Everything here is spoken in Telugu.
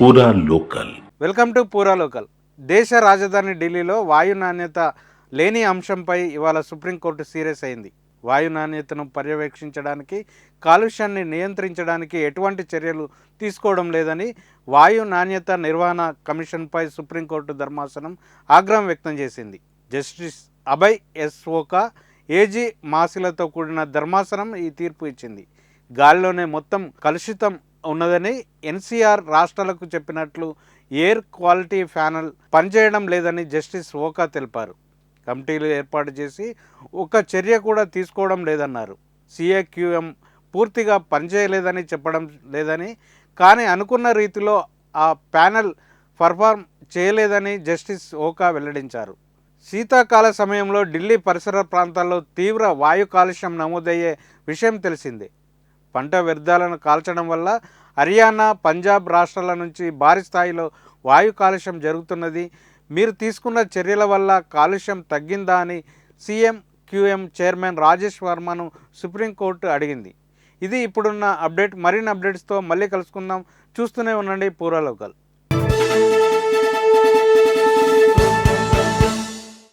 పూరా లోకల్. వెల్కమ్ టు పూరా లోకల్. దేశ రాజధాని ఢిల్లీలో వాయు నాణ్యత లేని అంశంపై ఇవాళ సుప్రీంకోర్టు సీరియస్ అయింది. వాయు నాణ్యతను పర్యవేక్షించడానికి, కాలుష్యాన్ని నియంత్రించడానికి ఎటువంటి చర్యలు తీసుకోవడం లేదని వాయు నాణ్యత నిర్వహణ కమిషన్పై సుప్రీంకోర్టు ధర్మాసనం ఆగ్రహం వ్యక్తం చేసింది. జస్టిస్ అభయ్ ఎస్ ఓకా, ఏజీ మాసిలతో కూడిన ధర్మాసనం ఈ తీర్పు ఇచ్చింది. గాలిలోనే మొత్తం కలుషితం ఉన్నదని ఎన్సీఆర్ రాష్ట్రాలకు చెప్పినట్లు ఎయిర్ క్వాలిటీ ప్యానెల్ పనిచేయడం లేదని జస్టిస్ ఓకా తెలిపారు. కమిటీలు ఏర్పాటు చేసి ఒక చర్య కూడా తీసుకోవడం లేదన్నారు. సిఏక్యూఎం పూర్తిగా పనిచేయలేదని చెప్పడం లేదని, కానీ అనుకున్న రీతిలో ఆ ప్యానెల్ పర్ఫార్మ్ చేయలేదని జస్టిస్ ఓకా వెల్లడించారు. శీతాకాల సమయంలో ఢిల్లీ పరిసర ప్రాంతాల్లో తీవ్ర వాయు కాలుష్యం నమోదయ్యే విషయం తెలిసిందే. పంట వ్యర్థాలను కాల్చడం వల్ల హర్యానా, పంజాబ్ రాష్ట్రాల నుంచి భారీ స్థాయిలో వాయు కాలుష్యం జరుగుతున్నది. మీరు తీసుకున్న చర్యల వల్ల కాలుష్యం తగ్గిందా అని సీఎం క్యూఎం చైర్మన్ రాజేష్ వర్మను సుప్రీంకోర్టు అడిగింది. ఇది ఇప్పుడున్న అప్డేట్. మరిన్ని అప్డేట్స్తో మళ్ళీ కలుసుకుందాం. చూస్తూనే ఉండండి పూరా లోకల్.